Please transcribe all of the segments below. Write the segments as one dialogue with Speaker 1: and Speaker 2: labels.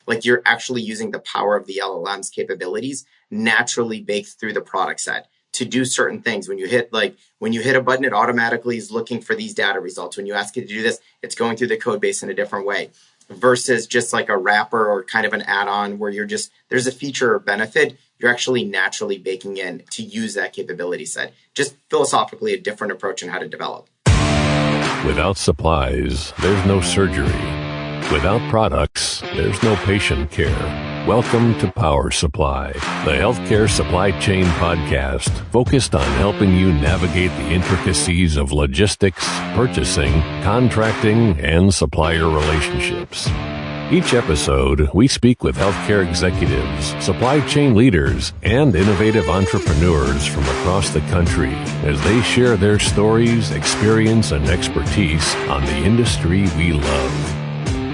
Speaker 1: like you're actually using the power of the LLM's capabilities naturally baked through the product set to do certain things. When you hit a button, it automatically is looking for these data results. When you ask it to do this, it's going through the code base in a different way versus just like a wrapper or kind of an add-on where there's a feature or benefit you're actually naturally baking in to use that capability set. Just philosophically a different approach on how to develop.
Speaker 2: Without supplies, there's no surgery. Without products, there's no patient care. Welcome to Power Supply, the healthcare supply chain podcast focused on helping you navigate the intricacies of logistics, purchasing, contracting, and supplier relationships. Each episode, we speak with healthcare executives, supply chain leaders, and innovative entrepreneurs from across the country as they share their stories, experience, and expertise on the industry we love.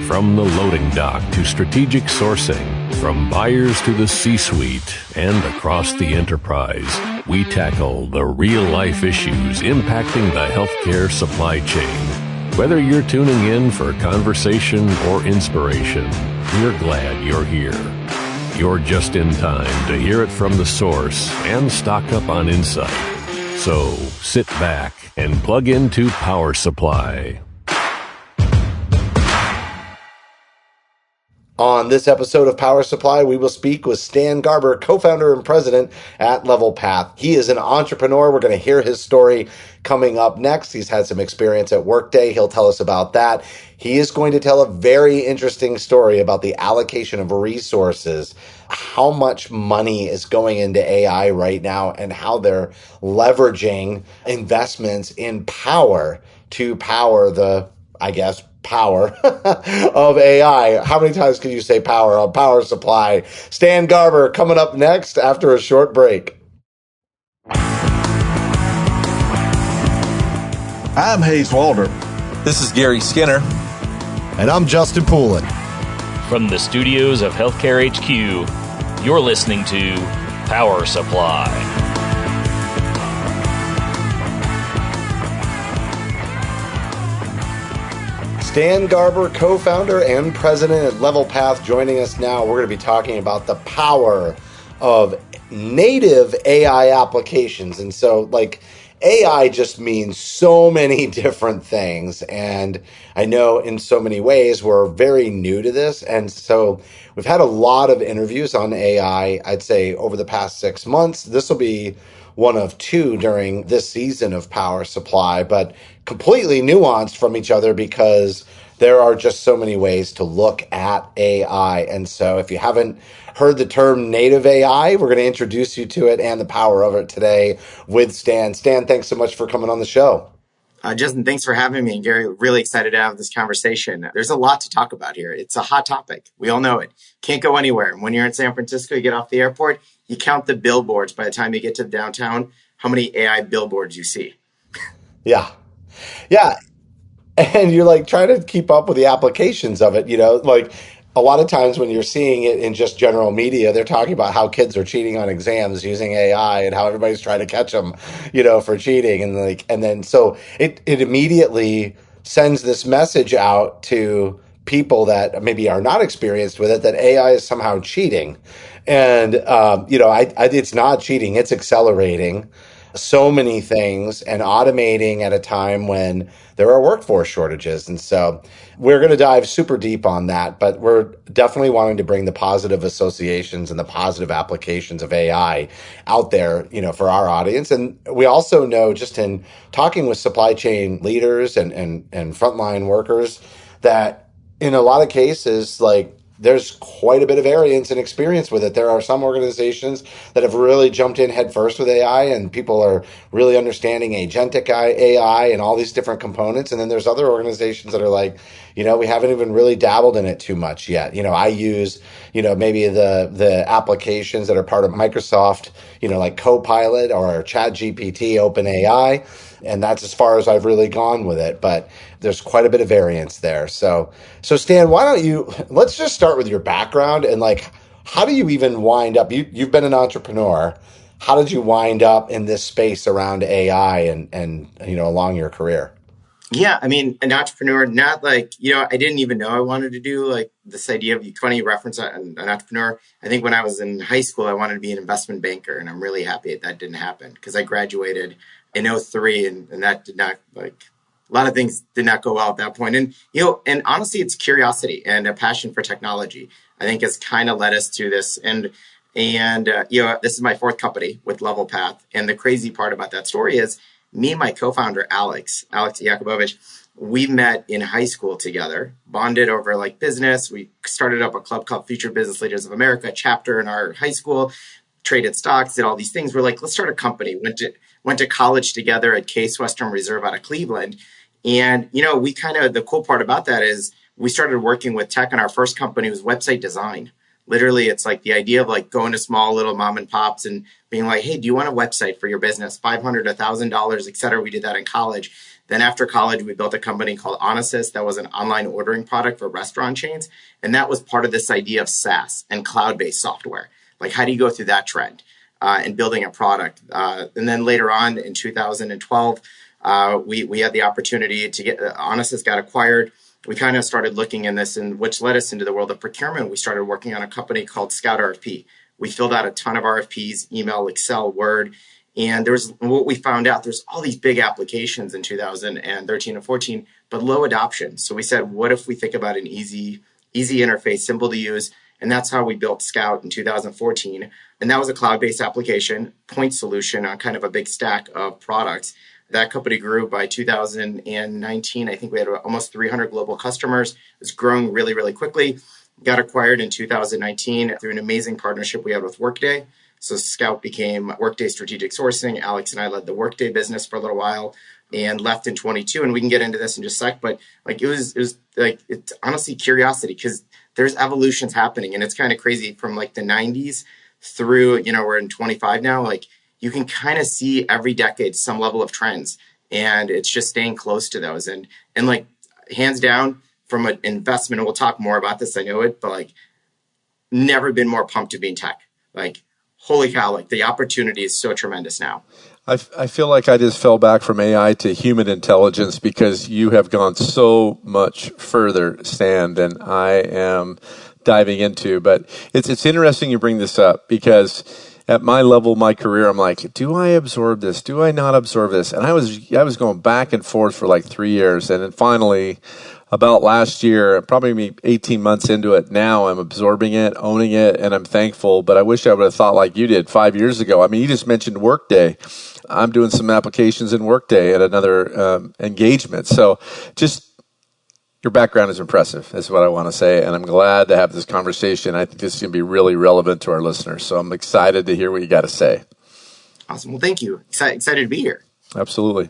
Speaker 2: From the loading dock to strategic sourcing, from buyers to the C-suite, and across the enterprise, we tackle the real-life issues impacting the healthcare supply chain. Whether you're tuning in for conversation or inspiration, we're glad you're here. You're just in time to hear it from the source and stock up on insight. So sit back and plug into Power Supply.
Speaker 3: On this episode of Power Supply, we will speak with Stan Garber, co-founder and president at Levelpath. He is an entrepreneur. We're going to hear his story coming up next. He's had some experience at Workday. He'll tell us about that. He is going to tell a very interesting story about the allocation of resources, how much money is going into AI right now, and how they're leveraging investments in power to power the, power of AI. How many times can you say power on Power Supply? Stan Garber coming up next after a short break.
Speaker 4: I'm Hayes Walder.
Speaker 5: This is Gary Skinner.
Speaker 6: And I'm Justin Poulin.
Speaker 7: From the studios of Healthcare HQ, you're listening to Power Supply.
Speaker 3: Stan Garber, co-founder and president at Levelpath, joining us now. We're going to be talking about the power of native AI applications. And so, AI just means so many different things. And I know in so many ways we're very new to this. And so we've had a lot of interviews on AI, I'd say, over the past 6 months. This will be one of two during this season of Power Supply, but completely nuanced from each other because there are just so many ways to look at AI. And so if you haven't heard the term native AI, we're going to introduce you to it and the power of it today with Stan. Stan, thanks so much for coming on the show.
Speaker 1: Justin, thanks for having me. And Gary, really excited to have this conversation. There's a lot to talk about here. It's a hot topic. We all know it. Can't go anywhere. When you're in San Francisco, you get off the airport, you count the billboards. By the time you get to downtown, how many AI billboards you see.
Speaker 3: Yeah. And you're trying to keep up with the applications of it, a lot of times when you're seeing it in just general media, they're talking about how kids are cheating on exams using AI and how everybody's trying to catch them, for cheating. And then so it immediately sends this message out to people that maybe are not experienced with it, that AI is somehow cheating. And, it's not cheating. It's accelerating so many things and automating at a time when there are workforce shortages. And so we're going to dive super deep on that, but we're definitely wanting to bring the positive associations and the positive applications of AI out there, for our audience. And we also know, just in talking with supply chain leaders and frontline workers, that in a lot of cases, there's quite a bit of variance and experience with it. There are some organizations that have really jumped in headfirst with AI, and people are really understanding agentic AI and all these different components. And then there's other organizations that are we haven't even really dabbled in it too much yet. I use, maybe the applications that are part of Microsoft, like Copilot or ChatGPT, OpenAI. And that's as far as I've really gone with it. But there's quite a bit of variance there. So Stan, let's just start with your background and how do you even wind up? You've been an entrepreneur. How did you wind up in this space around AI and along your career?
Speaker 1: Yeah, I mean, an entrepreneur, not like, I didn't even know I wanted to do like this idea of funny reference on an entrepreneur. I think when I was in high school, I wanted to be an investment banker, and I'm really happy that didn't happen because I graduated in '03, and that did not like a lot of things did not go well at that point. And, and honestly, it's curiosity and a passion for technology, I think has kind of led us to this. And this is my fourth company with Levelpath. And the crazy part about that story is, me and my co-founder, Alex Yakubovich, we met in high school together, bonded over like business. We started up a club called Future Business Leaders of America, chapter in our high school, traded stocks, did all these things. We're like, let's start a company. Went to college together at Case Western Reserve out of Cleveland. And, we the cool part about that is we started working with tech, and our first company was website design. Literally, it's like the idea of like going to small little mom and pops and being like, hey, do you want a website for your business? $500, $1,000, et cetera. We did that in college. Then after college, we built a company called Onassist that was an online ordering product for restaurant chains. And that was part of this idea of SaaS and cloud-based software. Like, how do you go through that trend and building a product? And then later on in 2012, we had the opportunity to get Onassist got acquired. We kind of started looking in this, and which led us into the world of procurement. We started working on a company called Scout RFP. We filled out a ton of RFPs, email, Excel, Word, and what we found out, there's all these big applications in 2013 and 14, but low adoption. So we said, what if we think about an easy interface, simple to use? And that's how we built Scout in 2014. And that was a cloud-based application, point solution on kind of a big stack of products. That company grew by 2019. I think we had almost 300 global customers. It's growing really, really quickly. Got acquired in 2019 through an amazing partnership we had with Workday. So Scout became Workday Strategic Sourcing. Alex and I led the Workday business for a little while and left in 22. And we can get into this in just a sec. But like it was like, it's honestly curiosity, because there's evolutions happening. And it's kind of crazy from like the 90s through, we're in 25 now. Like, you can kind of see every decade some level of trends, and it's just staying close to those. And like, hands down, from an investment, and we'll talk more about this, I know it, but like, never been more pumped to be in tech. Like, holy cow, like the opportunity is so tremendous now.
Speaker 8: I feel like I just fell back from AI to human intelligence, because you have gone so much further, Stan, than I am diving into. But it's interesting you bring this up, because at my level, my career, I'm like, do I absorb this? Do I not absorb this? And I was going back and forth for like 3 years. And then finally, about last year, probably 18 months into it now, I'm absorbing it, owning it, and I'm thankful. But I wish I would have thought like you did 5 years ago. I mean, you just mentioned Workday. I'm doing some applications in Workday at another engagement. So just your background is impressive, is what I want to say, and I'm glad to have this conversation. I think this is going to be really relevant to our listeners, so I'm excited to hear what you got to say.
Speaker 1: Awesome. Well, thank you. Excited to be here.
Speaker 8: Absolutely.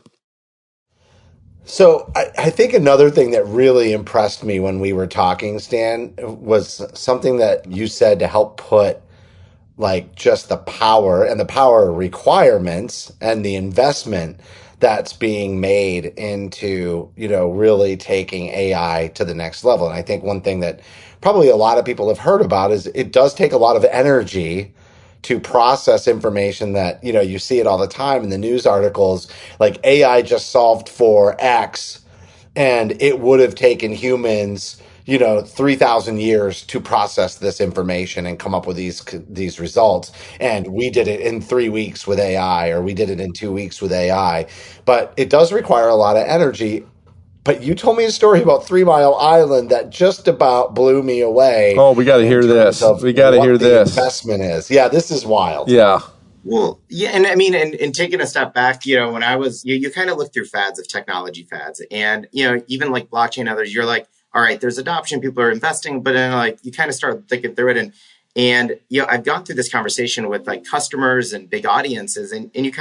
Speaker 3: So I think another thing that really impressed me when we were talking, Stan, was something that you said to help put like just the power requirements and the investment that's being made into, really taking AI to the next level. And I think one thing that probably a lot of people have heard about is it does take a lot of energy to process information that, you see it all the time in the news articles, like AI just solved for X, and it would have taken humans 3,000 years to process this information and come up with these results. And we did it in 3 weeks with AI, or we did it in 2 weeks with AI. But it does require a lot of energy. But you told me a story about 3 Mile Island that just about blew me away.
Speaker 8: Oh, we got to hear this. We got to hear this.
Speaker 3: Investment is. Yeah, this is wild.
Speaker 8: Yeah.
Speaker 1: Well, yeah, and I mean, and taking a step back, when I was, you kind of look through fads of technology fads, and even like blockchain and others, you're like, all right, there's adoption, people are investing, but then like you kind of start thinking through it, and I've gone through this conversation with like customers and big audiences, and you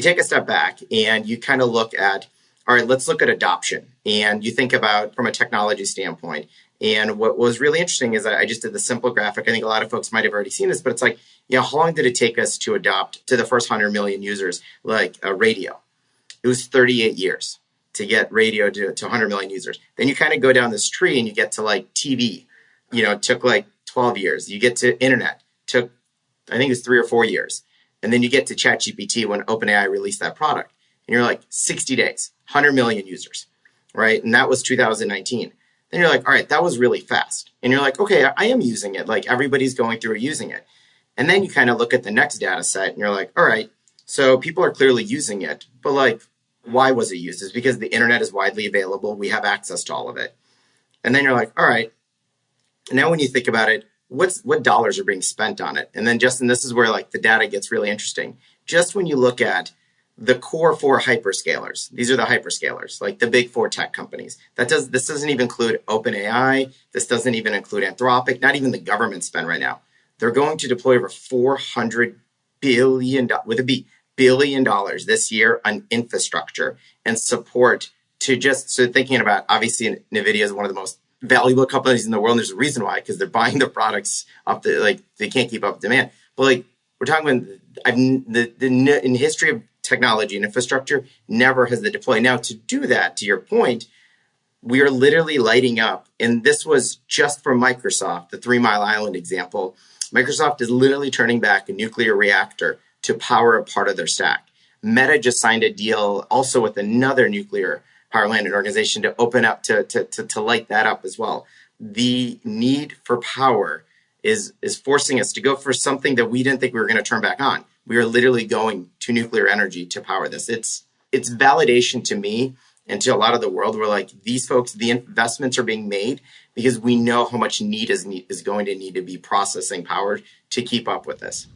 Speaker 1: take a step back and you kind of look at, all right, let's look at adoption, and you think about from a technology standpoint. And what was really interesting is I just did the simple graphic. I think a lot of folks might have already seen this, but it's like, how long did it take us to adopt to the first 100 million users, like a radio? It was 38 years to get radio to 100 million users. Then you kind of go down this tree and you get to like TV, it took like 12 years. You get to internet, took, I think it was 3 or 4 years. And then you get to ChatGPT when OpenAI released that product. And you're like 60 days, 100 million users. right? And that was 2019. Then you're like, all right, that was really fast. And you're like, okay, I am using it. Like everybody's going through using it. And then you kind of look at the next data set and you're like, all right, so people are clearly using it, but like, why was it used? It's because the internet is widely available. We have access to all of it. And then you're like, all right, now when you think about it, what dollars are being spent on it? And then Justin, this is where like the data gets really interesting. Just when you look at the core four hyperscalers, these are the hyperscalers, like the big four tech companies. This doesn't even include OpenAI. This doesn't even include Anthropic, not even the government spend right now. They're going to deploy over $400 billion, with a B, billion dollars this year on infrastructure and support to just, so thinking about, obviously NVIDIA is one of the most valuable companies in the world. And there's a reason why, because they're buying their products up the, like they can't keep up with demand. But like we're talking about in history of technology and infrastructure, never has the deploy. Now to do that, to your point, we are literally lighting up, and this was just for Microsoft, the 3 Mile Island example. Microsoft is literally turning back a nuclear reactor to power a part of their stack. Meta just signed a deal also with another nuclear power landing organization to open up to light that up as well. The need for power is forcing us to go for something that we didn't think we were going to turn back on. We are literally going to nuclear energy to power this. It's validation to me and to a lot of the world. We're like, these folks, the investments are being made because we know how much need is going to need to be processing power to keep up with this.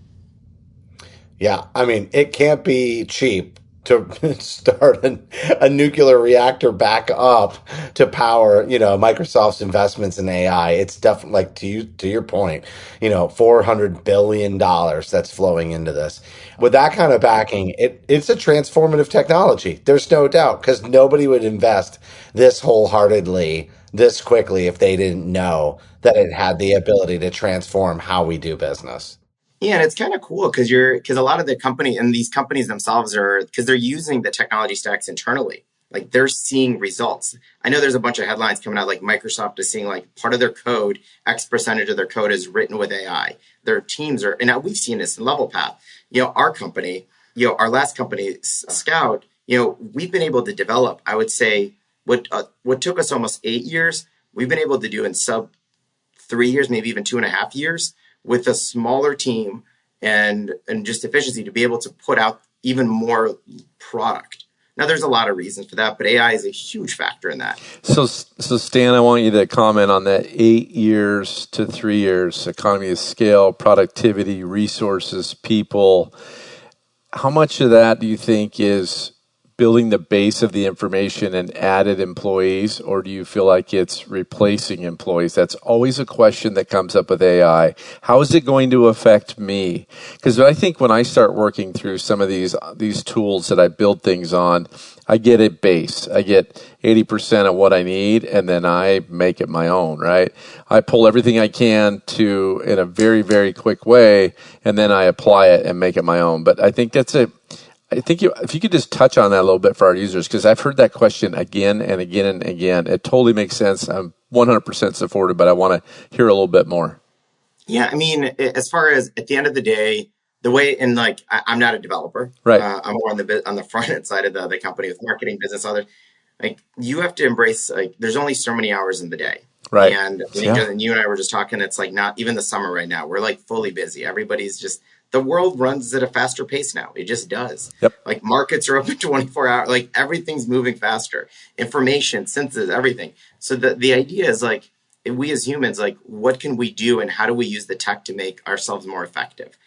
Speaker 3: Yeah, I mean, it can't be cheap to start a nuclear reactor back up to power, Microsoft's investments in AI. It's definitely like to your point, $400 billion that's flowing into this. With that kind of backing, it's a transformative technology. There's no doubt, because nobody would invest this wholeheartedly this quickly if they didn't know that it had the ability to transform how we do business.
Speaker 1: Yeah, and it's kind of cool because a lot of the company and these companies themselves are, because they're using the technology stacks internally. Like they're seeing results. I know there's a bunch of headlines coming out, like Microsoft is seeing like part of their code, X percentage of their code is written with AI. Their teams are, and now we've seen this in Levelpath. Our company, our last company, Scout, we've been able to develop, I would say, what took us almost 8 years, we've been able to do in sub 3 years, maybe even 2.5 years, with a smaller team and just efficiency to be able to put out even more product. Now, there's a lot of reasons for that, but AI is a huge factor in that.
Speaker 8: So Stan, I want you to comment on that 8 years to 3 years, economy of scale, productivity, resources, people. How much of that do you think is building the base of the information and added employees, or do you feel like it's replacing employees? That's always a question that comes up with AI. How is it going to affect me? Because I think when I start working through some of these tools that I build things on, I get a base. I get 80% of what I need, and then I make it my own, right? I pull everything I can in a very, very quick way, and then I apply it and make it my own. But I think if you could just touch on that a little bit for our users, because I've heard that question again and again and again. It totally makes sense. I'm 100% supportive, but I want to hear a little bit more.
Speaker 1: Yeah, I mean, as far as at the end of the day, the way, and like, I'm not a developer.
Speaker 8: Right.
Speaker 1: I'm more on the front end side of the company with marketing, business, others. Like, you have to embrace, like, there's only so many hours in the day.
Speaker 8: Right.
Speaker 1: And you and I were just talking, it's like not even the summer right now. We're like fully busy. Everybody's just, the world runs at a faster pace now. It just does.
Speaker 8: Yep.
Speaker 1: Like markets are open 24 hours. Like everything's moving faster. Information, synthesis, everything. So the idea is like, we as humans, like what can we do and how do we use the tech to make ourselves more effective?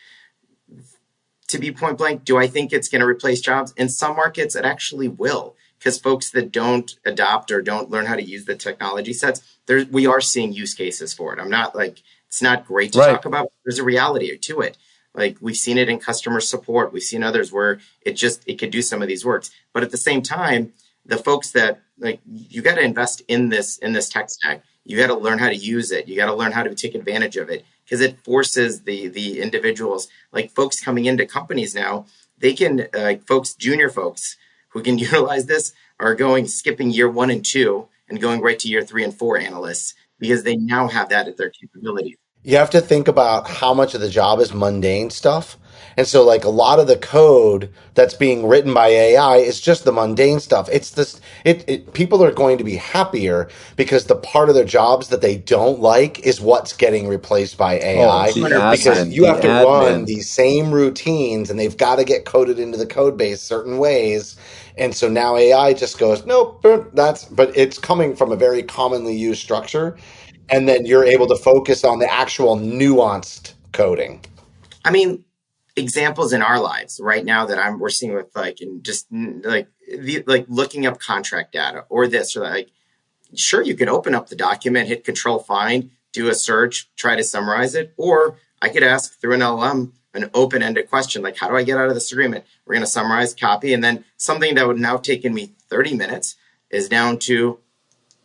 Speaker 1: To be point blank, do I think it's going to replace jobs? In some markets, it actually will. Because folks that don't adopt or don't learn how to use the technology sets, we are seeing use cases for it. I'm not like, it's not great to talk about. There's a reality to it. Like we've seen it in customer support. We've seen others where it could do some of these works. But at the same time, the folks that like, you got to invest in this tech stack. You got to learn how to use it. You got to learn how to take advantage of it because it forces the individuals, like folks coming into companies now, they can, junior folks who can utilize this are skipping year 1 and 2 and going right to year 3 and 4 analysts because they now have that at their capabilities.
Speaker 3: You have to think about how much of the job is mundane stuff And so like a lot of the code that's being written by AI is just the mundane stuff. It's this, people are going to be happier because the part of their jobs that they don't like is what's getting replaced by AI,
Speaker 8: the
Speaker 3: because
Speaker 8: admin,
Speaker 3: you have
Speaker 8: the
Speaker 3: to run
Speaker 8: admin.
Speaker 3: these same routines and they've got to get coded into the code base certain ways. And so now AI just goes, nope, but it's coming from a very commonly used structure. And then you're able to focus on the actual nuanced coding.
Speaker 1: I mean, examples in our lives right now that we're seeing with like, and just like like looking up contract data or this or that, like, sure, you can open up the document, hit control find, do a search, try to summarize it, or I could ask through an LLM an open-ended question like, how do I get out of this agreement? We're going to summarize, copy, and then something that would now taken me 30 minutes is down to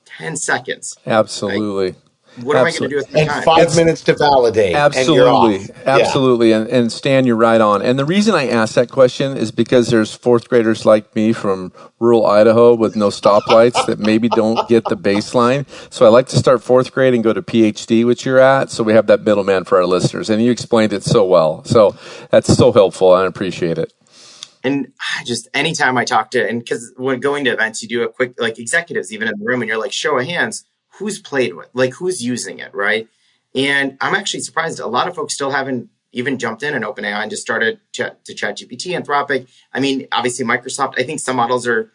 Speaker 1: 10 seconds.
Speaker 8: Absolutely.
Speaker 1: Like, what am I going to do with my
Speaker 3: And
Speaker 1: time?
Speaker 3: 5 minutes to validate, and you're off.
Speaker 8: Absolutely. And Stan, you're right on. And the reason I asked that question is because there's fourth graders like me from rural Idaho with no stoplights that maybe don't get the baseline. So I like to start fourth grade and go to PhD, which you're at. So we have that middleman for our listeners. And you explained it so well. So that's so helpful. I appreciate it.
Speaker 1: And just anytime I talk to, and because when going to events, you do a quick, like executives even in the room, and you're like, show of hands, who's played with, like who's using it, right? And I'm actually surprised a lot of folks still haven't even jumped in and OpenAI and just started to ChatGPT, Anthropic. I mean, obviously Microsoft, I think some models are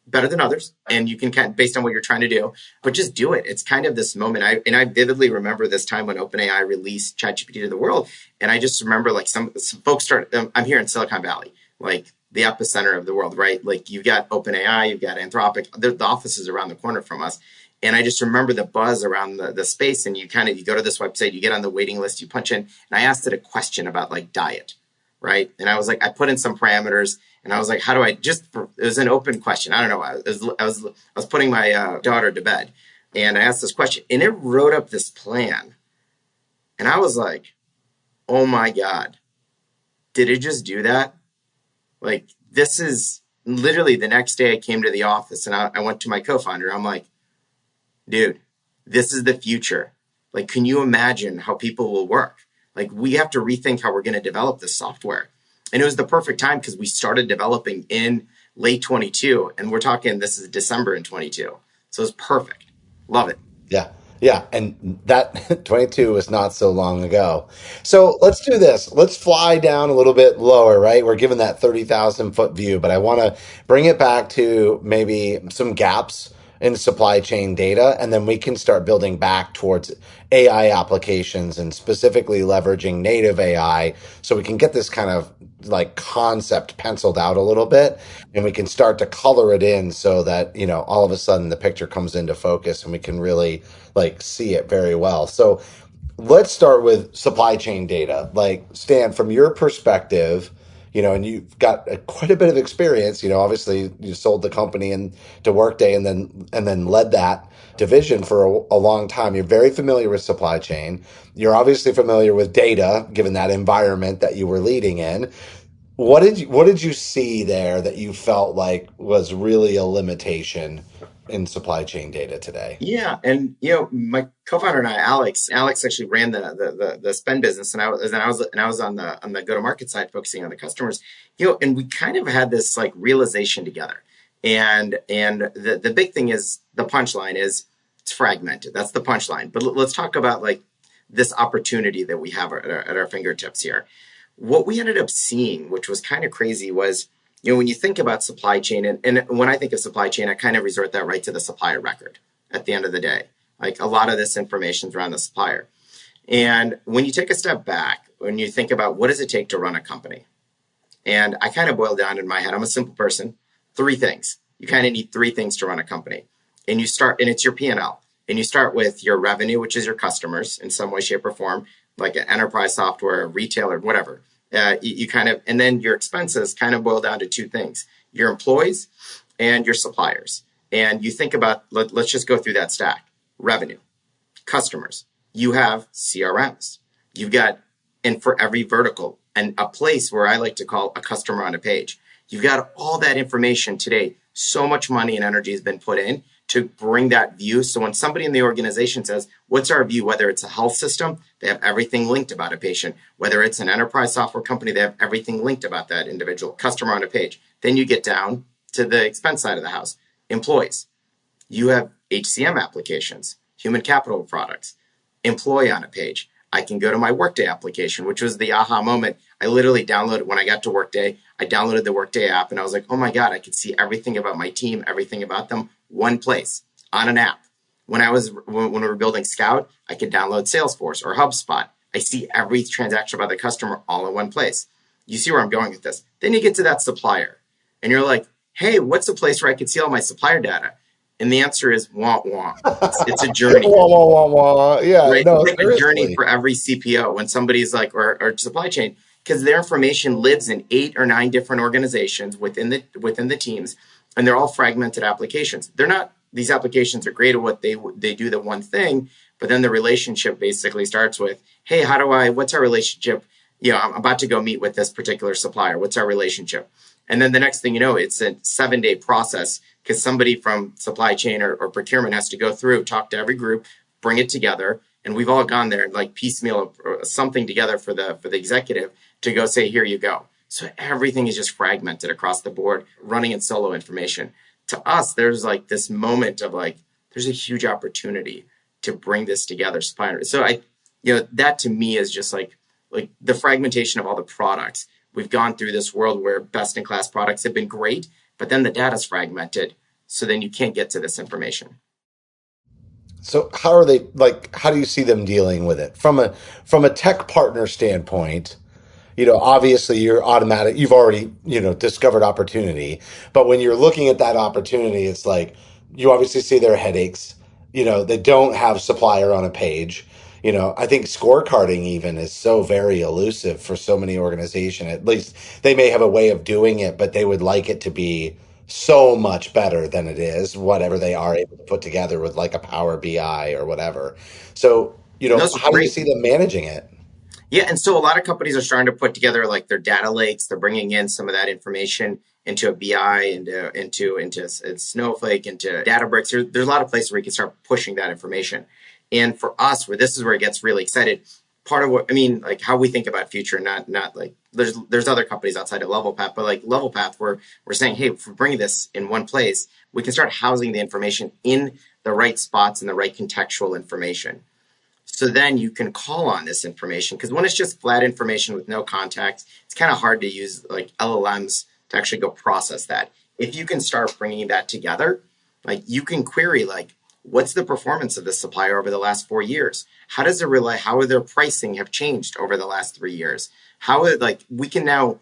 Speaker 1: better than others, and you can kind of, based on what you're trying to do, but just do it. It's kind of this moment. I vividly remember this time when OpenAI released ChatGPT to the world. And I just remember like some folks started, I'm here in Silicon Valley, like the epicenter of the world, right? Like you've got OpenAI, you've got Anthropic, the office is around the corner from us. And I just remember the buzz around the space, and you go to this website, you get on the waiting list, you punch in, and I asked it a question about like diet, right? And I was like, I put in some parameters, and I was like, how do I it was an open question. I don't know. I was putting my daughter to bed, and I asked this question, and it wrote up this plan. And I was like, oh my God, did it just do that? Like, this is literally the next day I came to the office, and I went to my co-founder. I'm like, dude, this is the future. Like, can you imagine how people will work? Like, we have to rethink how we're going to develop this software. And it was the perfect time because we started developing in late 22, and we're talking, this is December in 22. So it's perfect. Love it.
Speaker 3: Yeah. Yeah. And that 22 was not so long ago. So let's do this. Let's fly down a little bit lower, right? We're given that 30,000 foot view, but I want to bring it back to maybe some gaps in supply chain data, and then we can start building back towards AI applications and specifically leveraging native AI so we can get this kind of like concept penciled out a little bit, and we can start to color it in so that, you know, all of a sudden the picture comes into focus and we can really like see it very well. So let's start with supply chain data. Like, Stan, from your perspective, you know, and you've got quite a bit of experience. You know, obviously you sold the company and to Workday, and then led that division for a long time. You're very familiar with supply chain. You're obviously familiar with data, given that environment that you were leading in. What did you see there that you felt like was really a limitation in supply chain data today?
Speaker 1: Yeah, and you know, my co-founder and I, Alex actually ran the spend business, and I was on the go-to-market side, focusing on the customers. You know, and we kind of had this like realization together. And the big thing is, the punchline is, it's fragmented. That's the punchline. But let's talk about like this opportunity that we have at our fingertips here. What we ended up seeing, which was kind of crazy, was, you know, when you think about supply chain, and when I think of supply chain, I kind of resort that right to the supplier record at the end of the day. Like, a lot of this information is around the supplier. And when you take a step back, when you think about what does it take to run a company, and I kind of boil down in my head, I'm a simple person, 3 things. You kind of need 3 things to run a company. And you start, and it's your P&L. And you start with your revenue, which is your customers in some way, shape, or form, like an enterprise software, retailer, whatever. You kind of, and then your expenses kind of boil down to 2 things: your employees and your suppliers. And you think about, let's just go through that stack. Revenue, customers, you have CRMs. You've got, and for every vertical, and a place where I like to call a customer on a page. You've got all that information today. So much money and energy has been put in to bring that view. So when somebody in the organization says, what's our view, whether it's a health system, they have everything linked about a patient. Whether it's an enterprise software company, they have everything linked about that individual customer on a page. Then you get down to the expense side of the house, employees. You have HCM applications, human capital products, employee on a page. I can go to my Workday application, which was the aha moment. I literally downloaded, when I got to Workday, I downloaded the Workday app and I was like, oh my God, I could see everything about my team, everything about them, one place on an app. When we were building Scout, I could download Salesforce or HubSpot. I see every transaction about the customer all in one place. You see where I'm going with this. Then you get to that supplier and you're like, hey, what's a place where I could see all my supplier data? And the answer is wah wah. It's a journey.
Speaker 3: Wah, wah, wah, wah. Yeah,
Speaker 1: right?
Speaker 3: no,
Speaker 1: It's like a journey for every CPO when somebody's like, or supply chain, because their information lives in 8 or 9 different organizations within the teams, and they're all fragmented applications. They're not. These applications are great at what they do the one thing, but then the relationship basically starts with, hey, what's our relationship? I'm about to go meet with this particular supplier. What's our relationship? And then the next thing you know, it's a 7-day process because somebody from supply chain or procurement has to go through, talk to every group, bring it together. And we've all gone there and like piecemeal something together for the executive to go say, here you go. So everything is just fragmented across the board, running in solo information. To us, there's like this moment of like, there's a huge opportunity to bring this together. So that to me is just like the fragmentation of all the products. We've gone through this world where best-in-class products have been great, but then the data's fragmented, so then you can't get to this information.
Speaker 3: So how do you see them dealing with it? From a tech partner standpoint, obviously you've already, discovered opportunity, but when you're looking at that opportunity, it's like, you obviously see their headaches, they don't have supplier on a page. I think scorecarding even is so very elusive for so many organizations. At least they may have a way of doing it, but they would like it to be so much better than it is, whatever they are able to put together with like a Power BI or whatever. So, how do you see them managing it?
Speaker 1: Yeah, and so a lot of companies are starting to put together like their data lakes. They're bringing in some of that information into a BI, into Snowflake, into Databricks. There's a lot of places where you can start pushing that information. And for us, this is where it gets really excited. Part of what like how we think about future, not like there's other companies outside of Levelpath, but like Levelpath, we're saying, hey, if we're bringing this in one place, we can start housing the information in the right spots and the right contextual information. So then you can call on this information, because when it's just flat information with no context, it's kind of hard to use like LLMs to actually go process that. If you can start bringing that together, like you can query like, what's the performance of the supplier over the last 4 years? How are their pricing have changed over the last 3 years? We can now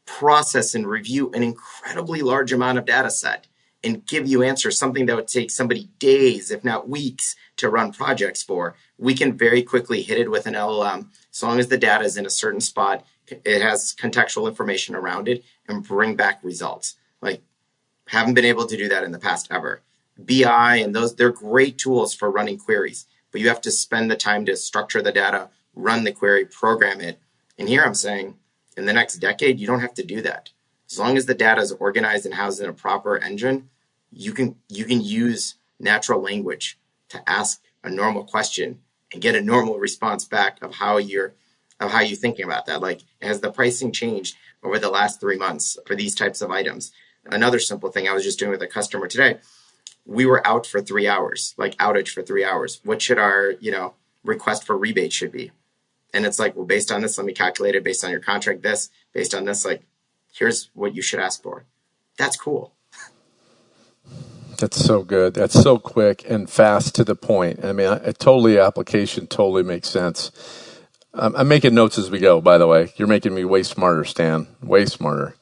Speaker 1: process and review an incredibly large amount of data set and give you answers, something that would take somebody days, if not weeks, to run projects for. We can very quickly hit it with an LLM, as long as the data is in a certain spot, it has contextual information around it, and bring back results. Like, haven't been able to do that in the past ever. BI and they're great tools for running queries, but you have to spend the time to structure the data, run the query, program it. And here I'm saying, in the next decade, you don't have to do that. As long as the data is organized and housed in a proper engine, you can use natural language to ask a normal question and get a normal response back of how you're thinking about that. Like, has the pricing changed over the last 3 months for these types of items? Another simple thing I was just doing with a customer today. We were out for 3 hours, like outage for 3 hours. What should our, request for rebate should be? And it's like, well, based on this, let me calculate it based on your contract, based on this, like, here's what you should ask for. That's cool.
Speaker 8: That's so good. That's so quick and fast to the point. I mean, application totally makes sense. I'm making notes as we go, by the way. You're making me way smarter, Stan. Way smarter.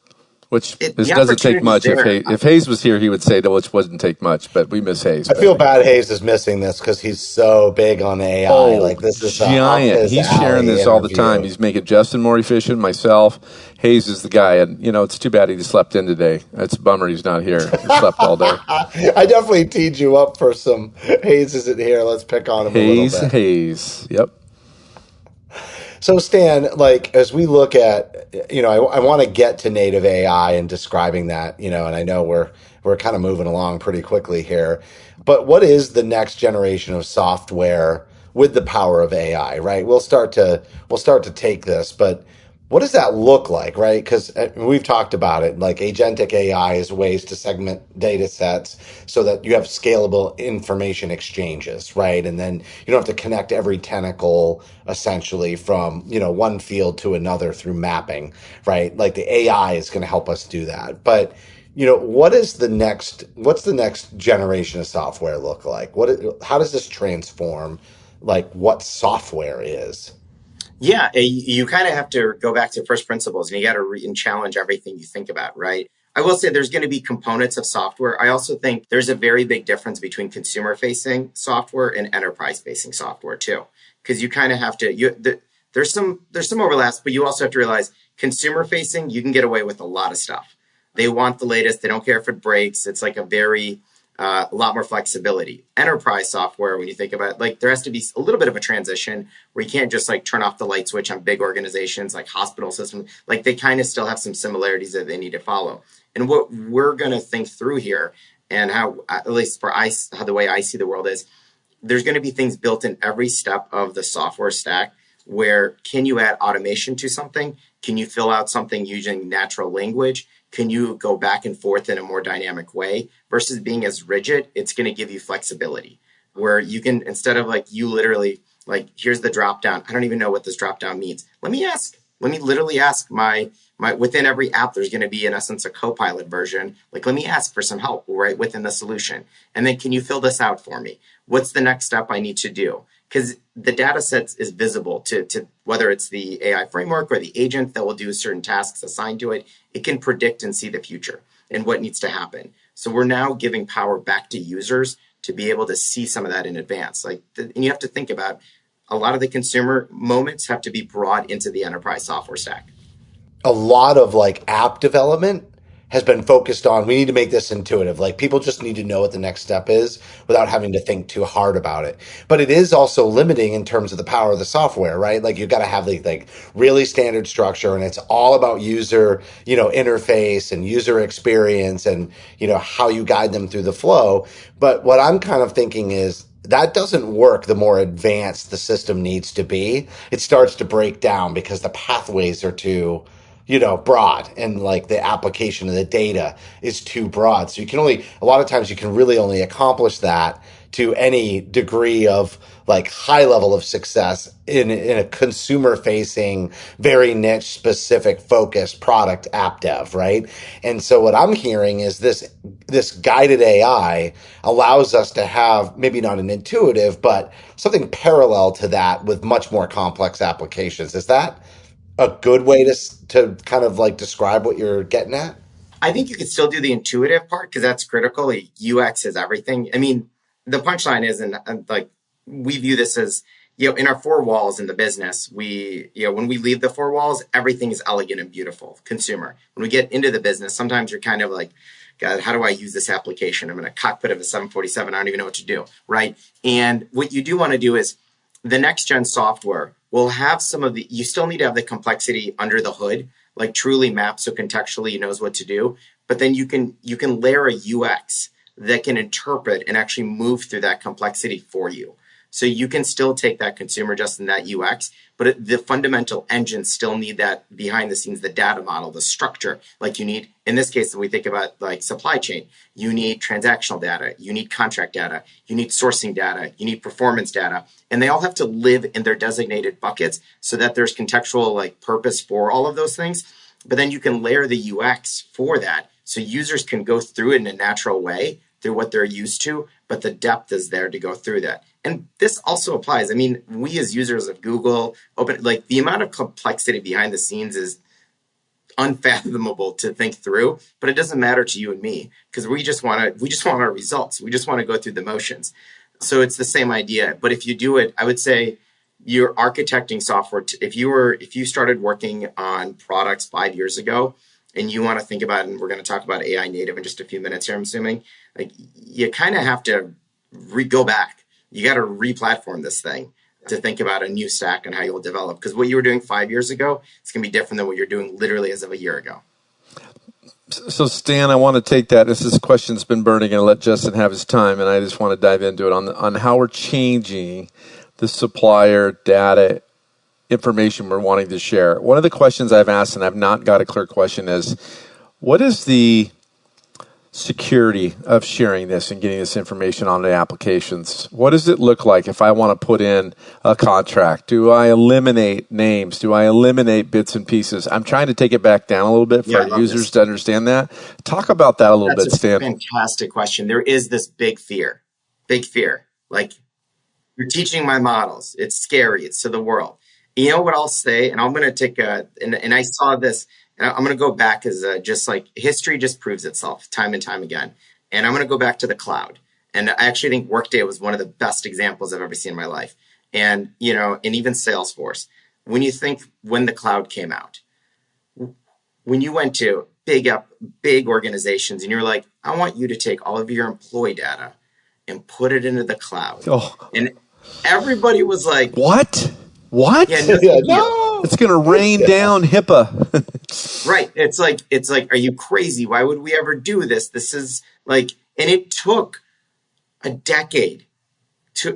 Speaker 8: Which doesn't take much. If Hayes was here, he would say that which wouldn't take much, but we miss Hayes.
Speaker 3: I feel bad Hayes is missing this because he's so big on AI.
Speaker 8: Oh, this is giant. He's sharing this all the time. He's making Justin more efficient, myself. Hayes is the guy, and it's too bad he just slept in today. It's a bummer he's not here. He slept all day.
Speaker 3: I definitely teed you up for some Hayes isn't here. Let's pick on him a little bit.
Speaker 8: Hayes. Yep.
Speaker 3: So Stan, like as we look at, I want to get to native AI and describing that, and I know we're kind of moving along pretty quickly here. But what is the next generation of software with the power of AI, right? We'll start to take this, but what does that look like, right? Because we've talked about it, like agentic AI is ways to segment data sets so that you have scalable information exchanges, right? And then you don't have to connect every tentacle essentially from, one field to another through mapping, right? Like the AI is going to help us do that. But what's the next generation of software look like? How does this transform like what software is?
Speaker 1: Yeah, you kind of have to go back to first principles and you got to and challenge everything you think about, right? I will say there's going to be components of software. I also think there's a very big difference between consumer facing software and enterprise facing software too. Because you kind of have to there's some overlaps, but you also have to realize consumer facing, you can get away with a lot of stuff. They want the latest, they don't care if it breaks. It's like a lot more flexibility. Enterprise software, when you think about it, like there has to be a little bit of a transition where you can't just like turn off the light switch on big organizations like hospital systems. Like they kind of still have some similarities that they need to follow. And what we're going to think through here, and how, at least for how the way I see the world is, there's going to be things built in every step of the software stack where can you add automation to something? Can you fill out something using natural language? Can you go back and forth in a more dynamic way versus being as rigid? It's going to give you flexibility where you can, instead of like you literally like, here's the drop down. I don't even know what this drop down means. Let me literally ask my within every app, there's going to be in essence a co-pilot version. Like, let me ask for some help right within the solution. And then can you fill this out for me? What's the next step I need to do? Because the data set is visible to whether it's the AI framework or the agent that will do certain tasks assigned to it. It can predict and see the future and what needs to happen. So we're now giving power back to users to be able to see some of that in advance. And you have to think about a lot of the consumer moments have to be brought into the enterprise software stack.
Speaker 3: A lot of like app development has been focused on we need to make this intuitive. Like people just need to know what the next step is without having to think too hard about it. But it is also limiting in terms of the power of the software, right? Like you've got to have the like really standard structure and it's all about user, interface and user experience and, how you guide them through the flow. But what I'm kind of thinking is that doesn't work the more advanced the system needs to be. It starts to break down because the pathways are too broad and like the application of the data is too broad. So a lot of times you can really only accomplish that to any degree of like high level of success in a consumer facing, very niche specific focused product app dev, right? And so what I'm hearing is this guided AI allows us to have maybe not an intuitive, but something parallel to that with much more complex applications. Is that a good way to kind of like describe what you're getting at?
Speaker 1: I think you could still do the intuitive part because that's critical. Like, UX is everything. I mean, the punchline is, and like we view this as, in our four walls in the business, when we leave the four walls, everything is elegant and beautiful, consumer. When we get into the business, sometimes you're kind of like, God, how do I use this application? I'm in a cockpit of a 747. I don't even know what to do, right? And what you do want to do is the next gen software will have you still need to have the complexity under the hood, like truly mapped so contextually it knows what to do. But then you can layer a UX that can interpret and actually move through that complexity for you. So you can still take that consumer just in that UX, but the fundamental engines still need that behind the scenes, the data model, the structure. Like you need, in this case, when we think about like supply chain, you need transactional data, you need contract data, you need sourcing data, you need performance data, and they all have to live in their designated buckets so that there's contextual like purpose for all of those things. But then you can layer the UX for that so users can go through it in a natural way through what they're used to, but the depth is there to go through that. And this also applies. I mean, we as users of Google, like the amount of complexity behind the scenes is unfathomable to think through, but it doesn't matter to you and me because we just want our results. We just want to go through the motions. So it's the same idea. But if you do it, I would say you're architecting software. If you started working on products 5 years ago and you want to think about, and we're going to talk about AI native in just a few minutes here, I'm assuming, like you kind of have to go back. You got to re-platform this thing to think about a new stack and how you'll develop. Because what you were doing 5 years ago, it's going to be different than what you're doing literally as of a year ago.
Speaker 8: So Stan, I want to take that. This question's been burning, and let Justin have his time, and I just want to dive into it on how we're changing the supplier data information we're wanting to share. One of the questions I've asked, and I've not got a clear question, is what is the security of sharing this and getting this information on the applications? What does it look like if I want to put in a contract? Do I eliminate names? Do I eliminate bits and pieces? I'm trying to take it back down a little bit for our users to understand that. Talk about that a little bit, Stan.
Speaker 1: Fantastic question. There is this big fear. Like, you're teaching my models. It's scary. It's to the world. You know what I'll say? And I'm going to take and I saw this, and I'm going to go back as just like history just proves itself time and time again. And I'm going to go back to the cloud. And I actually think Workday was one of the best examples I've ever seen in my life. And, and even Salesforce. When you think when the cloud came out, when you went to big organizations and you're like, I want you to take all of your employee data and put it into the cloud. And everybody was like,
Speaker 8: What?
Speaker 1: Yeah,
Speaker 8: no. It's going to rain down HIPAA.
Speaker 1: Right. It's like, are you crazy? Why would we ever do this? This is like, and it took a decade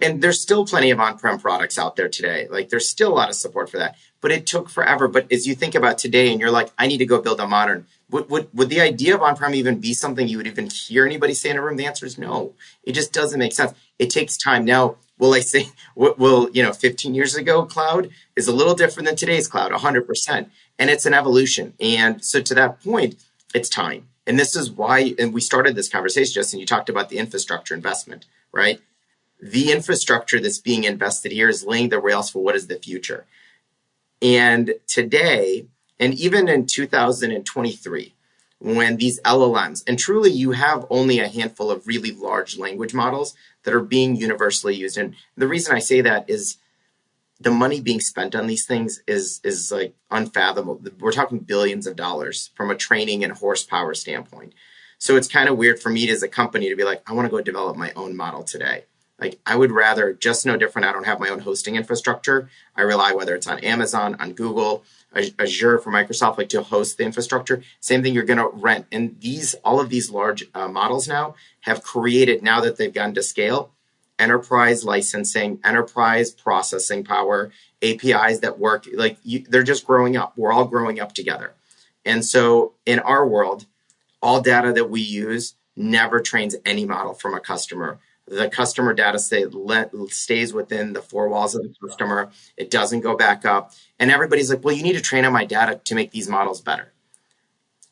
Speaker 1: and there's still plenty of on-prem products out there today. Like, there's still a lot of support for that, but it took forever. But as you think about today and you're like, I need to go build a modern, would the idea of on-prem even be something you would even hear anybody say in a room? The answer is no. It just doesn't make sense. It takes time. Now, will I say, 15 years ago, cloud is a little different than today's cloud, 100%. And it's an evolution. And so to that point, it's time. And this is why, and we started this conversation, Justin, you talked about the infrastructure investment, right? The infrastructure that's being invested here is laying the rails for what is the future. And today, and even in 2023, when these LLMs, and truly you have only a handful of really large language models that are being universally used. And the reason I say that is the money being spent on these things is like unfathomable. We're talking billions of dollars from a training and horsepower standpoint. So it's kind of weird for me as a company to be like, I want to go develop my own model today. Like, I would rather, just no different. I don't have my own hosting infrastructure. I rely, whether it's on Amazon, on Google, Azure for Microsoft, like to host the infrastructure. Same thing, you're going to rent. And all of these large models now have created, now that they've gotten to scale, enterprise licensing, enterprise processing power, APIs that work. Like, they're just growing up. We're all growing up together. And so in our world, all data that we use never trains any model from a customer. The customer data stays within the four walls of the customer. It doesn't go back up. And everybody's like, well, you need to train on my data to make these models better.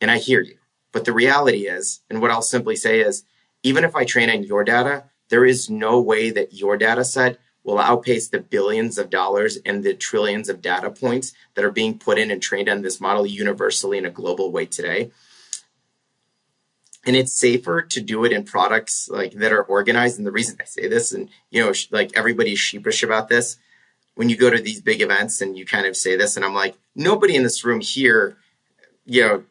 Speaker 1: And I hear you. But the reality is, and what I'll simply say is, even if I train on your data, there is no way that your data set will outpace the billions of dollars and the trillions of data points that are being put in and trained on this model universally in a global way today. And it's safer to do it in products like that are organized. And the reason I say this, and like everybody's sheepish about this, when you go to these big events and you kind of say this, and I'm like, nobody in this room here,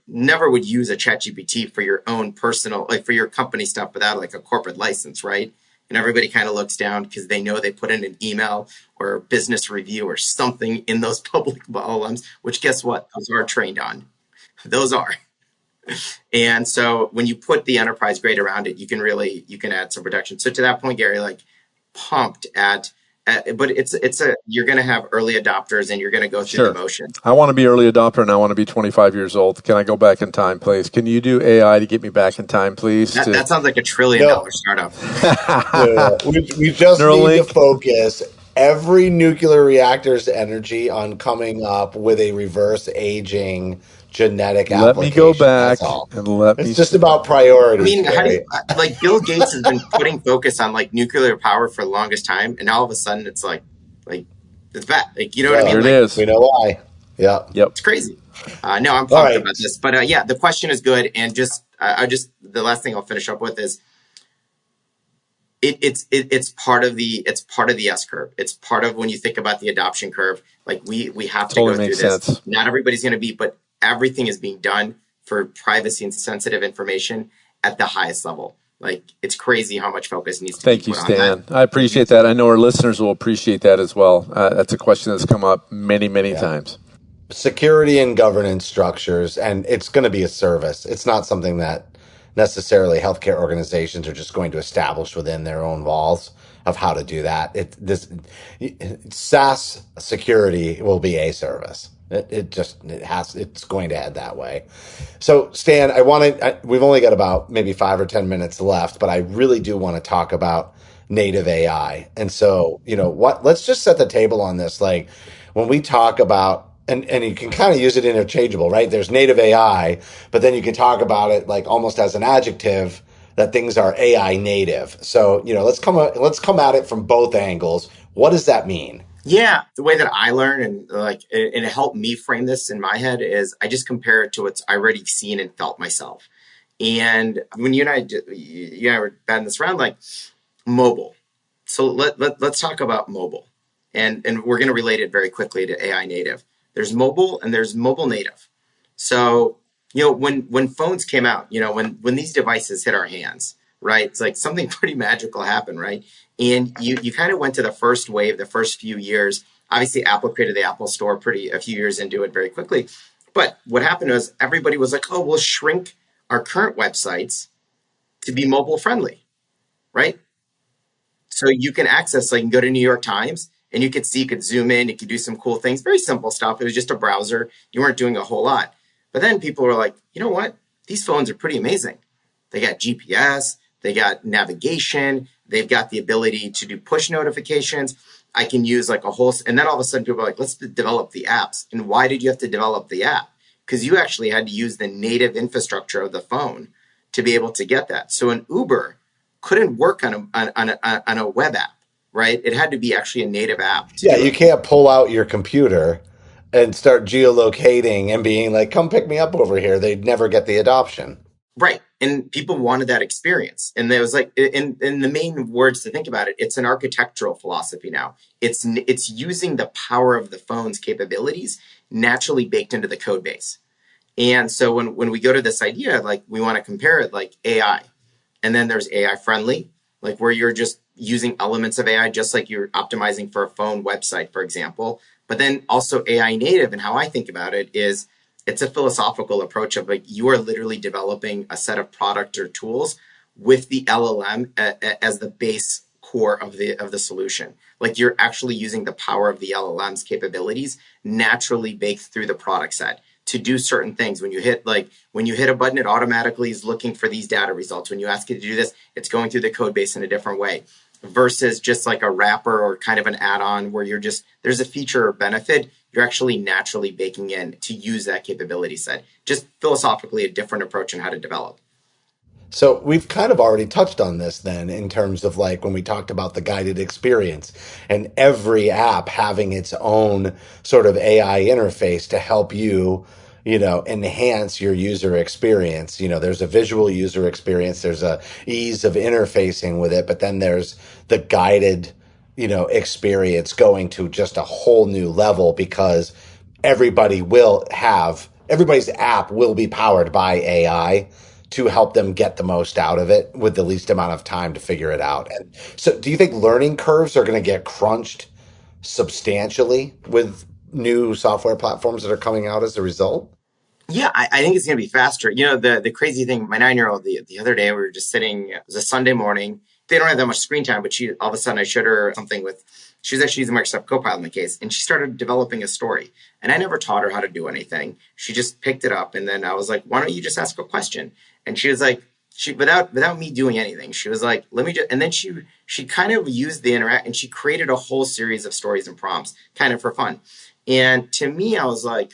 Speaker 1: never would use a ChatGPT for your own personal, like for your company stuff without like a corporate license, right? And everybody kind of looks down because they know they put in an email or a business review or something in those public LLMs, which guess what? Those are trained on. Those are. And so when you put the enterprise grade around it, you can add some protection. So to that point, Gary, like pumped at but you're going to have early adopters and you're going to go through the motion.
Speaker 8: I want to be early adopter and I want to be 25 years old. Can I go back in time, please? Can you do AI to get me back in time, please?
Speaker 1: That sounds like $1 trillion startup.
Speaker 3: We just need to focus every nuclear reactor's energy on coming up with a reverse aging genetic application.
Speaker 8: Let me go back and
Speaker 3: It's just about priorities.
Speaker 1: I mean, like Bill Gates has been putting focus on like nuclear power for the longest time, and all of a sudden it's like it's bad. Like, you know what I mean?
Speaker 8: Here it is.
Speaker 3: We know why. Yeah.
Speaker 8: Yep.
Speaker 1: It's crazy. No, I'm pumped about this, but the question is good, and the last thing I'll finish up with is it's part of the S curve. It's part of when you think about the adoption curve. Like we have to go through this.
Speaker 8: Sense.
Speaker 1: Not everybody's going to be, but everything is being done for privacy and sensitive information at the highest level. Like, it's crazy how much focus needs to be put on that.
Speaker 8: Thank you, Stan. I appreciate that. I know our listeners will appreciate that as well. That's a question that's come up many, many times.
Speaker 3: security and governance structures, and it's going to be a service. It's not something that necessarily healthcare organizations are just going to establish within their own walls of how to do that. This SaaS security will be a service. It's going to head that way. So Stan, we've only got about maybe 5 or 10 minutes left, but I really do want to talk about native AI. And so, let's just set the table on this. Like when we talk about, and you can kind of use it interchangeable, right? There's native AI, but then you can talk about it like almost as an adjective that things are AI native. So, let's come at it from both angles. What does that mean?
Speaker 1: Yeah, the way that I learn and it helped me frame this in my head is I just compare it to what's I already seen and felt myself. And when you and I were batting this around, like mobile. So let's talk about mobile, and we're going to relate it very quickly to AI native. There's mobile and there's mobile native. So when phones came out, when these devices hit our hands, right? It's like something pretty magical happened, right? And you kind of went to the first wave, the first few years. Obviously, Apple created the Apple Store a few years into it very quickly. But what happened was everybody was like, oh, we'll shrink our current websites to be mobile friendly, right? So you can access, like, you can go to New York Times and you could zoom in, you could do some cool things, very simple stuff. It was just a browser. You weren't doing a whole lot. But then people were like, you know what? These phones are pretty amazing. They got GPS, they got navigation, they've got the ability to do push notifications. I can use like and then all of a sudden people are like, let's develop the apps. And why did you have to develop the app? Because you actually had to use the native infrastructure of the phone to be able to get that. So an Uber couldn't work on a web app, right? It had to be actually a native app.
Speaker 3: Yeah, you can't pull out your computer and start geolocating and being like, come pick me up over here. They'd never get the adoption.
Speaker 1: Right. And people wanted that experience. And there was like, in the main words to think about it, it's an architectural philosophy now. It's using the power of the phone's capabilities naturally baked into the code base. And so when we go to this idea, like we want to compare it like AI. And then there's AI friendly, like where you're just using elements of AI, just like you're optimizing for a phone website, for example. But then also AI native. And how I think about it is it's a philosophical approach of like you are literally developing a set of product or tools with the LLM as the base core of the solution. Like you're actually using the power of the LLM's capabilities naturally baked through the product set to do certain things. When you hit a button, it automatically is looking for these data results. When you ask it to do this, it's going through the code base in a different way versus just like a wrapper or kind of an add-on where there's a feature or benefit you're actually naturally baking in to use that capability set. Just philosophically a different approach on how to develop.
Speaker 3: So we've kind of already touched on this then in terms of like when we talked about the guided experience and every app having its own sort of AI interface to help you, enhance your user experience. There's a visual user experience, there's a ease of interfacing with it, but then there's the guided, experience going to just a whole new level because everybody's app will be powered by AI to help them get the most out of it with the least amount of time to figure it out. And so do you think learning curves are going to get crunched substantially with new software platforms that are coming out as a result?
Speaker 1: Yeah, I think it's going to be faster. The crazy thing, my 9-year-old, the other day, we were just sitting, it was a Sunday morning. They don't have that much screen time, but all of a sudden I showed her something she was actually using Microsoft Copilot in the case, and she started developing a story. And I never taught her how to do anything. She just picked it up, and then I was like, why don't you just ask a question? And she was like, without me doing anything, she was like, let me just, and then she kind of used the interact, and she created a whole series of stories and prompts, kind of for fun. And to me, I was like,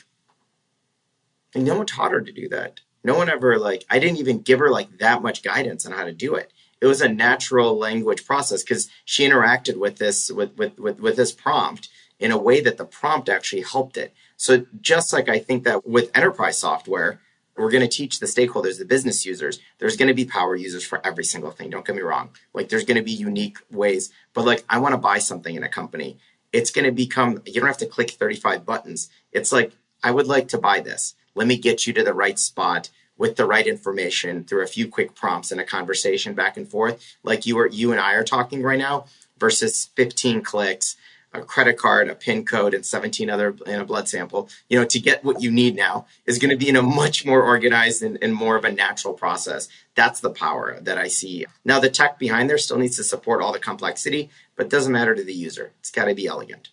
Speaker 1: and no one taught her to do that. No one ever I didn't even give her that much guidance on how to do it. It was a natural language process because she interacted with this prompt in a way that the prompt actually helped it. So just like I think that with enterprise software, we're going to teach the stakeholders, the business users, there's going to be power users for every single thing. Don't get me wrong. There's going to be unique ways, but I want to buy something in a company. It's going to become, you don't have to click 35 buttons. It's like, I would like to buy this. Let me get you to the right spot with the right information through a few quick prompts and a conversation back and forth, like you and I are talking right now, versus 15 clicks, a credit card, a PIN code, and 17 other in a blood sample, to get what you need now is going to be in a much more organized and more of a natural process. That's the power that I see. Now, the tech behind there still needs to support all the complexity, but it doesn't matter to the user. It's got to be elegant.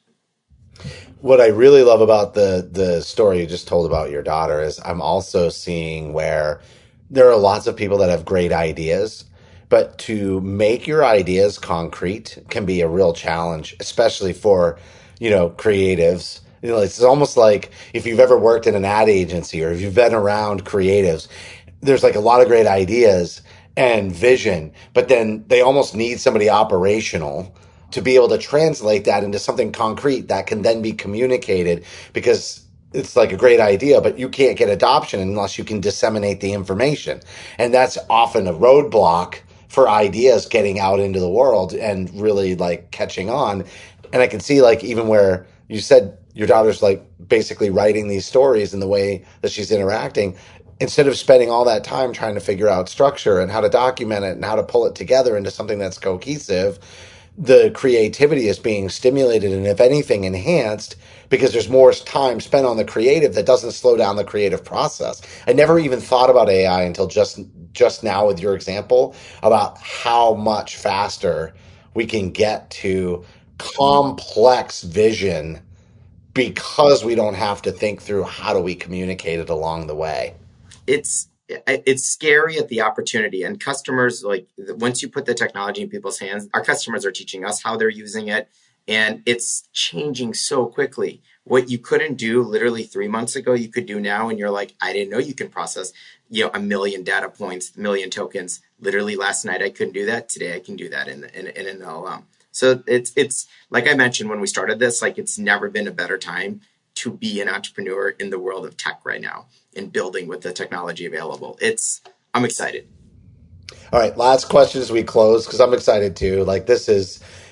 Speaker 3: What I really love about the story you just told about your daughter is I'm also seeing where there are lots of people that have great ideas, but to make your ideas concrete can be a real challenge, especially for, creatives. It's almost like if you've ever worked in an ad agency or if you've been around creatives, there's like a lot of great ideas and vision, but then they almost need somebody operational to be able to translate that into something concrete that can then be communicated, because it's like a great idea, but you can't get adoption unless you can disseminate the information. And that's often a roadblock for ideas getting out into the world and really like catching on. And I can see like even where you said your daughter's like basically writing these stories in the way that she's interacting, instead of spending all that time trying to figure out structure and how to document it and how to pull it together into something that's cohesive, the creativity is being stimulated and, if anything, enhanced, because there's more time spent on the creative that doesn't slow down the creative process. I never even thought about AI until just now with your example about how much faster we can get to complex vision because we don't have to think through how do we communicate it along the way.
Speaker 1: It's scary at the opportunity, and customers, like, once you put the technology in people's hands, our customers are teaching us how they're using it, and it's changing so quickly. What you couldn't do literally 3 months ago, you could do now, and you're like, I didn't know you can process, 1 million data points, 1 million tokens. Literally last night I couldn't do that. Today I can do that in an LLM. So it's like I mentioned when we started this, like, it's never been a better time to be an entrepreneur in the world of tech right now and building with the technology available. I'm excited.
Speaker 3: All right, last question as we close, because I'm excited too. Like,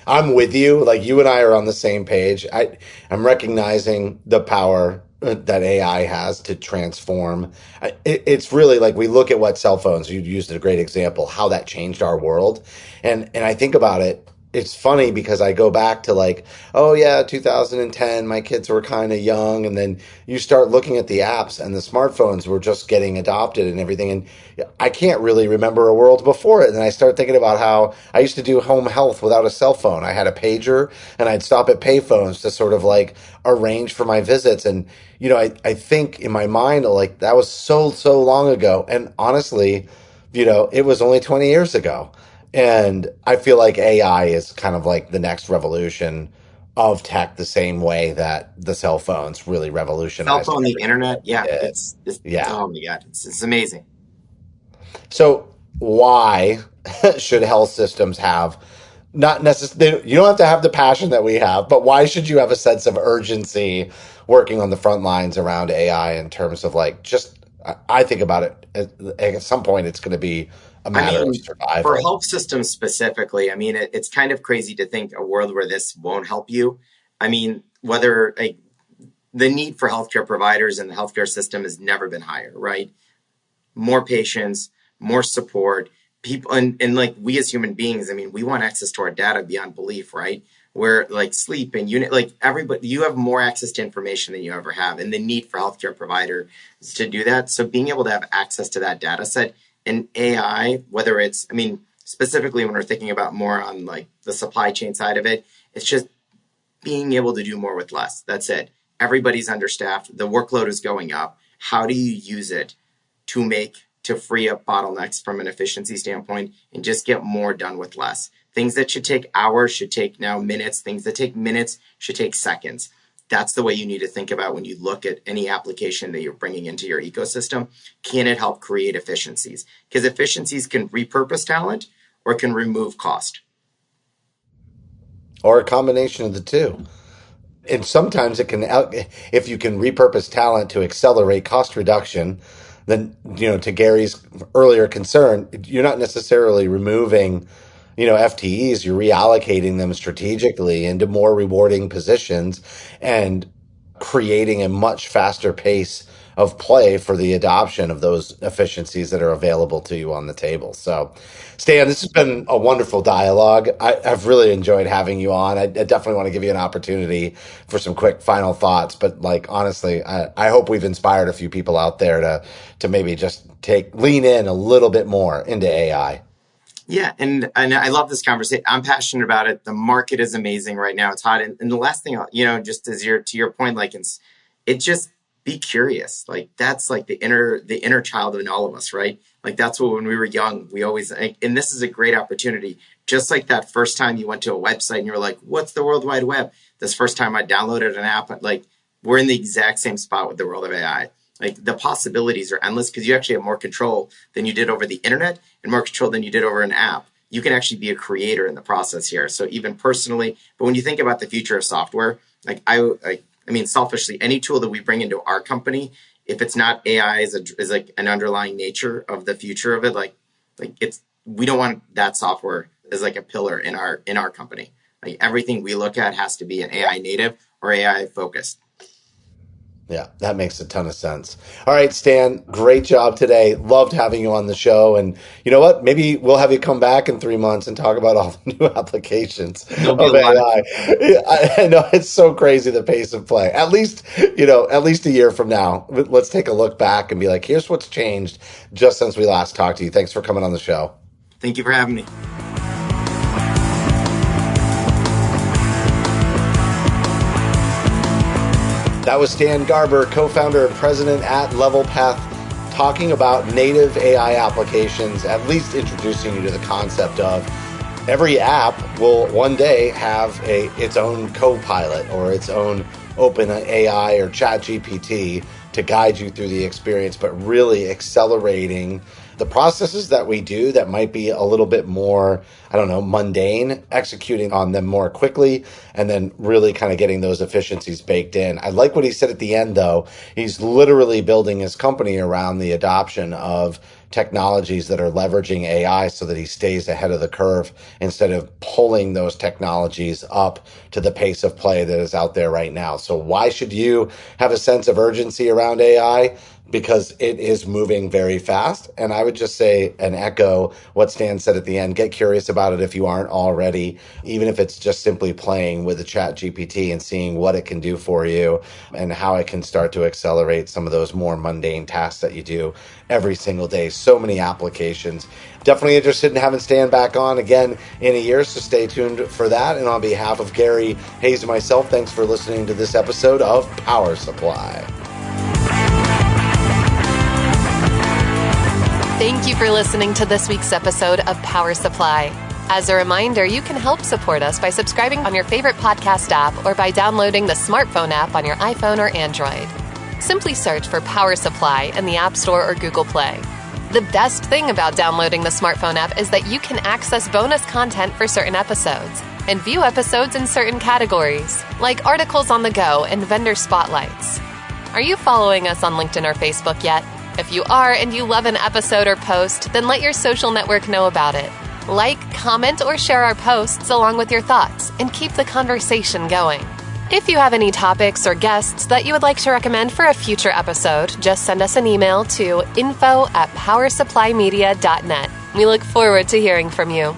Speaker 3: I'm with you. Like, you and I are on the same page. I'm recognizing the power that AI has to transform. It's really like we look at what cell phones, you used a great example, how that changed our world. And I think about it. It's funny because I go back to like, oh yeah, 2010, my kids were kind of young. And then you start looking at the apps and the smartphones were just getting adopted and everything. And I can't really remember a world before it. And I start thinking about how I used to do home health without a cell phone. I had a pager and I'd stop at payphones to sort of like arrange for my visits. And, I think in my mind, like that was so long ago. And honestly, it was only 20 years ago. And I feel like AI is kind of like the next revolution of tech, the same way that the cell phones really revolutionized.
Speaker 1: Cell phone, the internet, yeah,
Speaker 3: yeah.
Speaker 1: Oh my God, it's amazing.
Speaker 3: So why should health systems have not necessarily? You don't have to have the passion that we have, but why should you have a sense of urgency working on the front lines around AI in terms of like just? I think about it at some point, it's going to be a matter of survival.
Speaker 1: For health systems specifically, it's kind of crazy to think a world where this won't help you. Whether the need for healthcare providers and the healthcare system has never been higher, right? More patients, more support, people, and like we as human beings, we want access to our data beyond belief, right? Where like sleep and unit, like everybody, you have more access to information than you ever have, and the need for healthcare providers to do that. So being able to have access to that data set and AI, whether it's, specifically when we're thinking about more on like the supply chain side of it, it's just being able to do more with less. That's it. Everybody's understaffed. The workload is going up. How do you use it to free up bottlenecks from an efficiency standpoint and just get more done with less? Things that should take hours should take now minutes. Things that take minutes should take seconds. That's the way you need to think about when you look at any application that you're bringing into your ecosystem. Can it help create efficiencies? Because efficiencies can repurpose talent or can remove cost.
Speaker 3: Or a combination of the two. And sometimes it can, if you can repurpose talent to accelerate cost reduction, then, to Gary's earlier concern, you're not necessarily removing FTEs, you're reallocating them strategically into more rewarding positions and creating a much faster pace of play for the adoption of those efficiencies that are available to you on the table. So, Stan, this has been a wonderful dialogue. I've really enjoyed having you on. I definitely want to give you an opportunity for some quick final thoughts. But like honestly, I hope we've inspired a few people out there to maybe just lean in a little bit more into AI.
Speaker 1: Yeah, and I love this conversation. I'm passionate about it. The market is amazing right now. It's hot. And the last thing, just as to your point, like it just be curious. Like that's like the inner child in all of us, right? Like that's what when we were young, we always, and this is a great opportunity. Just like that first time you went to a website and you were like, what's the World Wide Web? This first time I downloaded an app, like we're in the exact same spot with the world of AI. Like the possibilities are endless because you actually have more control than you did over the internet and more control than you did over an app. You can actually be a creator in the process here. So even personally, but when you think about the future of software, like I mean, selfishly, any tool that we bring into our company, if it's not AI is like an underlying nature of the future of it, we don't want that software as like a pillar in our company. Like everything we look at has to be an AI native or AI focused.
Speaker 3: Yeah, that makes a ton of sense. All right, Stan, great job today. Loved having you on the show. And you know what? Maybe we'll have you come back in 3 months and talk about all the new applications of AI. I know it's so crazy, the pace of play. At least a year from now, let's take a look back and be like, here's what's changed just since we last talked to you. Thanks for coming on the show.
Speaker 1: Thank you for having me.
Speaker 3: That was Stan Garber, co-founder and president at Levelpath, talking about native AI applications, at least introducing you to the concept of every app will one day have its own co-pilot or its own open AI or chat GPT to guide you through the experience, but really accelerating the processes that we do that might be a little bit more, mundane, executing on them more quickly, and then really kind of getting those efficiencies baked in. I like what he said at the end, though. He's literally building his company around the adoption of technologies that are leveraging AI so that he stays ahead of the curve instead of pulling those technologies up to the pace of play that is out there right now. So why should you have a sense of urgency around AI? Because it is moving very fast. And I would just say and echo what Stan said at the end, get curious about it if you aren't already, even if it's just simply playing with the chat GPT and seeing what it can do for you and how it can start to accelerate some of those more mundane tasks that you do every single day. So many applications. Definitely interested in having Stan back on again in a year, so stay tuned for that. And on behalf of Gary, Hayes, and myself, thanks for listening to this episode of Power Supply.
Speaker 9: Thank you for listening to this week's episode of Power Supply. As a reminder, you can help support us by subscribing on your favorite podcast app or by downloading the smartphone app on your iPhone or Android. Simply search for Power Supply in the App Store or Google Play. The best thing about downloading the smartphone app is that you can access bonus content for certain episodes and view episodes in certain categories, like articles on the go and vendor spotlights. Are you following us on LinkedIn or Facebook yet? If you are and you love an episode or post, then let your social network know about it. Like, comment, or share our posts along with your thoughts and keep the conversation going. If you have any topics or guests that you would like to recommend for a future episode, just send us an email to info@powersupplymedia.net. We look forward to hearing from you.